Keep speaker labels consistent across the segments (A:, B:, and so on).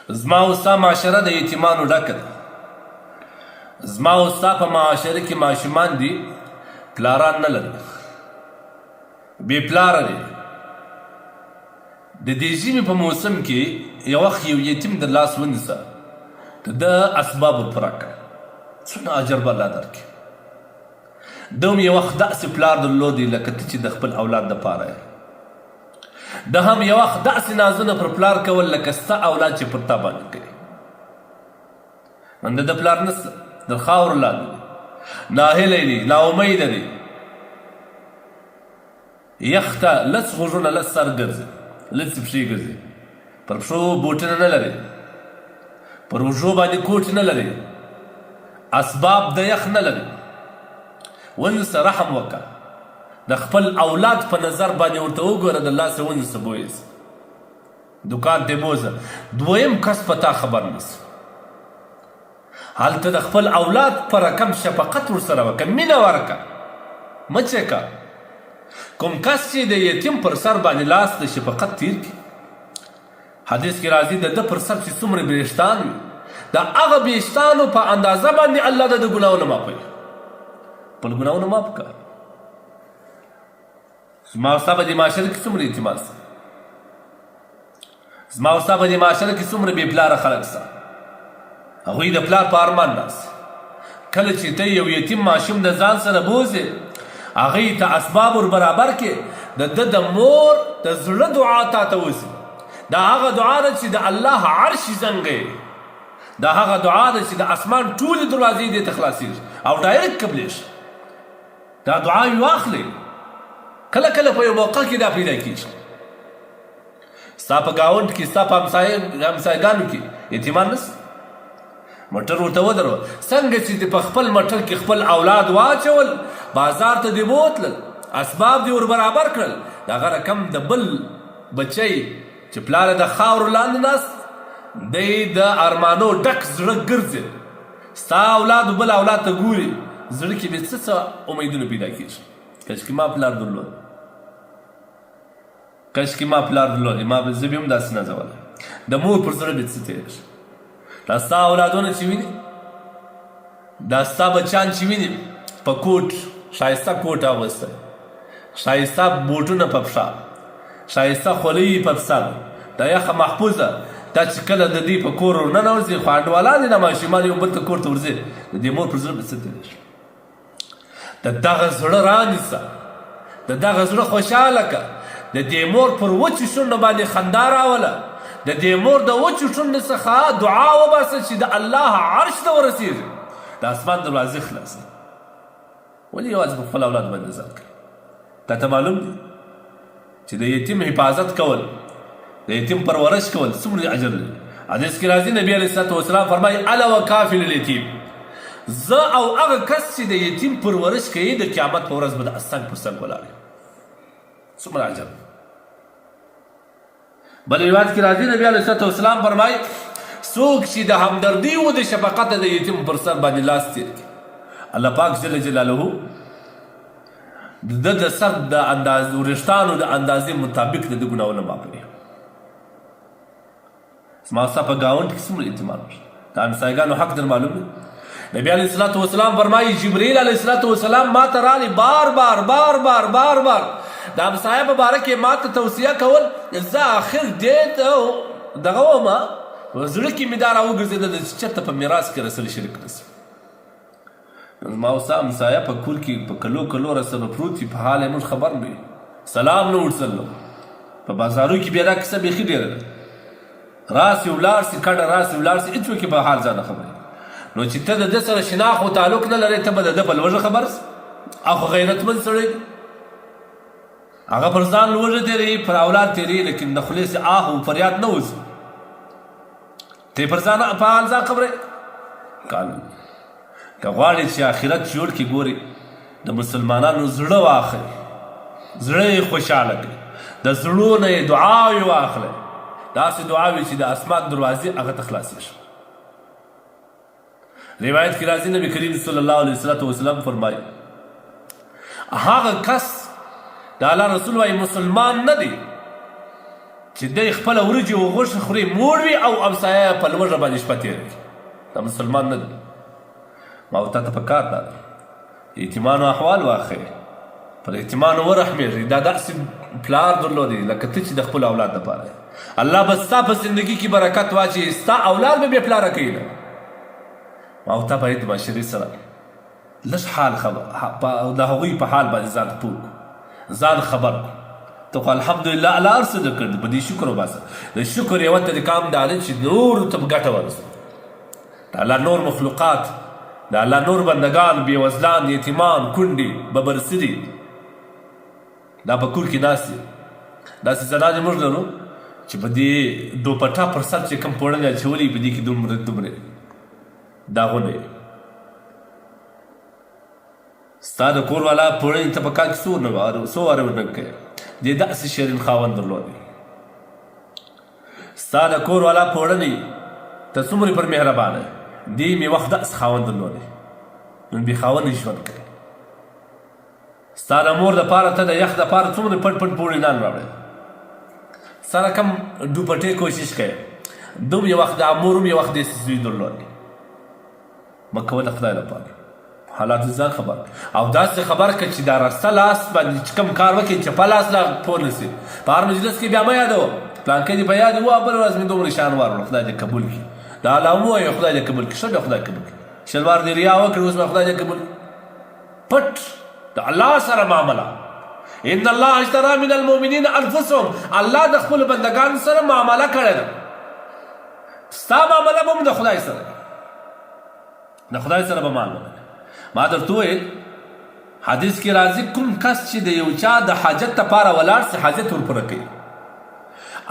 A: زما او ستا معاشره د یتیمانو ډکه ده. زما او ستا په معاشره کې ماشومان دي پلاران نه لري، بې پلاره دي. د دې ژمي په موسم کې یو وخت یو یتیم در لاس ونیسه، د ده اسباب ورپوره کړه، څونه اجر به الله درکړي. ده هم یو وخت داسې پلار درلودی لکه ته چې د خپل اولاد دپاره یې. ده هم یو وخت داسې نازونه پر پلار کول لکه ستا اولاد چې پر تا باندې کوي. نن د ده پلار نسته، در خاورو لاندې دی، ناهیلی دی، ناامیده دی. یخ ته لس غوږونه لس سر ګرځي، لسې پښې ګرځي، پر پښو بوټونه نه لري، پر اوږو باندې کوټ نه لري، اسباب د یخ نه لري. ونیسه، رحم وکړه، د خپل اولاد په نظر باندې ورته وګوره، د لاسه ونیسه بویسه، دوکان ته بوځه. دویم کس په تا خبر نیسه، هلته د خپل اولاد په رقم شفقت ورسره وکړه، مینه ورکړه، مه چکه. کوم کس چې د یتیم پر سر باندې لاس د شفقت تیر کړي، حدیث کې راځي د ده پر سر چې څومره بریښتان وي، د هغه بریښتانو په اندازه باندې الله د ده ګناهونه معافوي. خپل ګناهونه معاف کړه. زما او ستا په دې معاشره کې څومره یتیمان شته، زما او ستا په دې معاشره کې څومره بې پلاره خلک شته، هغوی د پلار په ارمان ناست. کله چې ته یو یتیم ماشوم د ځان سره بوځې، هغوی ته اسباب ور برابر کړې، د ده د مور د زړه دعا تا ته وځي. دا هغه دعا ده چې د الله عرش زنګوي، دا هغه دعا ده چې د اسمان ټولې دروازې دې ته خلاصېږي او ډایرکټ قبلېږي. دا دعا یې واخلئ. کله کله په یو موقع کې دا پیدا کېږي، ستا په ګاونډ کې، ستا په همسایګانو کې یتیمان نشته، موټر ورته ودروه. څنګه چې دې په خپل موټر کې خپل اولاد واچول، بازار ته دې بوتلل، اسباب دې ور برابر کړل، د هغه رقم د بل بچی چې پلار د خاورو لاندې ناست دی، د ارمانو ډک زړه ګرځي. ستا اولاد بل اولاد ته ګوري، زړه کې بې څه امیدونه پیدا کېږي. کاشکې ما پلار درلود، کاشکې ما پلار درلود، ما به زه به هم داسې نازولی. د مور پر زړه بې څه تېرېږي. دا ستا اولادونه چې ویني، دا ستا بچیان چې ویني، په کوټ ښایسته کوټ اغوستی، ښایسته بوټونه په پښه، ښایسته خولۍ په سر، دا یخه محفوظه، دا چې کله د دې په کور ورننوځي، خو انډوالان دي، دا ماشومان یو بل ته کور ته ورځي، د دې مور پر زړه به څه تېرېږي. د دغه زړه رانیسه، د دغه زړه خوشحاله کړه، د دې مور پر وچو شونډو باندې خندا راوله، د دې مور د وچو شونډو څخه دعا وباسه چې د الله عرش ته ورسېږي، د اسمان دروازې خلاصې. ولې یوازې په خپل اولاد باندې ځان کوي؟ تا ته معلوم دی چې د یتیم حفاظت کول، د یتیم پرورش کول څومره اجر لري. حدیث کې راځي نبي علیه الصلوة والسلام فرمایي الا وکافل الیتیم، زه او هغه کس چې د یتیم پرورش کوي د قیامت په ورځ به د څنګ پر څنګ ولاړ وي. څومره اجر. بل روایت کې راځي نبي علیه الصلوة والسلام فرمایي څوک چې د همدردي او د شفقت د یتیم پر سر باندې لاس تېر کړي، الله پاک جل جلاله د سر د وریښتانو د اندازې مطابق د ده ګناهونه معافوي. زما ستا په ګاونډ کې څومره یتیمان شته، د همسایګانو حق در معلوم دی. نبي علیه الصلوة والسلام فرمایي جبریل علیه الصلوة والسلام ما ته راغلی، بار بار بار بار بار بار د همسایه په باره کې ما ته توصیه کول. زه آخر دې ته دغه ومه، زړه کې مې دا راوګرځېده چې چېرته په میراث کې رسل شریک نه شي. ما او ستا همسایه په کور کې په کلو کلو رسنه پروت وي، په حال یې موږ خبر نه وي، سلام نه ورسلو. په بازارو کې بیا دا کیسه بیخي ډېره ده، راسې ولاړ سي، کډه راسې ولاړ سي، هېڅوک یې په حال ځان نه خبرېږي. نو چې ته د ده سره شناخت و تعلق نه لرې، ته به د ده په لوږه خبر سې. هغه غیرتمند سړی دی، هغه پر ځان لوږه تېروي، پر اولاد تېروي، لیکن د خولې سې آه و فریاد نه وځي. ته یې پر ځان په حال ځان خبرېږي. که غواړې چې آخرت جوړ کړي، ګورې د مسلمانانو زړه واخلئ، زړه یې خوشحاله کړئ، د زړو نه یې دعاوې واخلئ، داسې دعاوې چې د اسمان دروازې هغه ته خلاصېږي. روایت کې راځي نبی کریم صلی الله علیه وسلم فرمایي هغه کس د الله رسول وایي مسلمان نه دی چې دی خپله وریجې او غوښه خوري موړ وي او همسایه په لوږه باندې شپه تېره کړي دا مسلمان نه دی. ما ورته ته په کار دا ده یتیمانو احوال واخلئ پر یتیمانو ورحمېږئ دا داسې پلار درلودی لکه ته چې د خپل اولاد دپاره الله به ستا په زندګي کې برکت واچوي ستا اولاد به بې پلاره کوي نه. ما ورته باید د معاشرې سره لږ حال د هغوی په حال باندې ځان پوه کړو ځان خبر کړو. ته خو الحمدلله الله هر څه در کړي په دې شکر وباسه. د شکر یوه طریقه هم دا ده چې نورو ته ګټه ورسوي. د الله نور مخلوقات د الله نور بندگان بېوزلان یتیمان کونډې ببرسري دا په کور کې ناست دي. داسې زنانې موږ لرو چې په دې دوپټه پر سر چې کوم پوړنې اچولي په دې کې دومره داغونه ستا د کور والا پوړنې ته په کال کې څو واره ورنګ کوي دې داسې شیرین خاوند درلودی. ستا د کور والا پوړنې ته څومره پر مهربانه دې مې وخت داسې خاوند درلودی نن بې خاوند ژوند کوي. ستا د مور دپاره ته د یخ دپاره څومره پټ پټ پوړې نان راوړی سره کم دوپټې کوشش کوي دوم یو وخت د مور هم یو وخت داسې زوی درلودی. مه کوه د خدای لپاره حالاتو ځان خبر او داسې خبر کړه چې دا رسته لاس باندې چې کوم کار وکړي چپه لاس لا پوه نه سي. په هر مجلس کې بیا مه یادوه پلانکی دې په یاد وه بله ورځ مې دومره شان واروړه خدای دې قبول کړي دا الله هم ووایي خدای دې قبول کړي ښه بیا خدای قبول کړي شلوار دې ریا وکړي اوس به خدای دې قبول پټ د الله سره معامله. ان الله اشترى من المؤمنین انفسهم الله د خپلو بندګانو سره معامله کړې ده. ستا معامله به هم د خدای سره د خدای سره به معامله. ما درته وویل حدیث کې راځي کوم کس چې د یو چا د حاجت دپاره ولاړ سي حاجت ورپوره کوي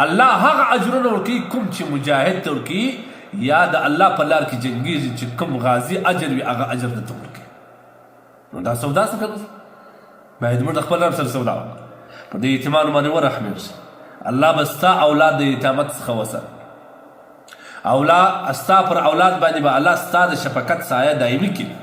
A: الله هغه اجرونه ورکوي کوم چې مجاهد ته ورکوي یا د الله په لار کې جنګېږي چې کوم غازي اجر وي هغه اجر درته ورکوي. نو دا سودا څه کوي باید موږ د خپل رب سره سودا وکړو په دې یتیمانو باندې ورحمېږي. الله به ستا اولاد د یتامت څخه وساتي ستا پر اولاد باندې به الله ستا د شفقت سایه دایمي کړي.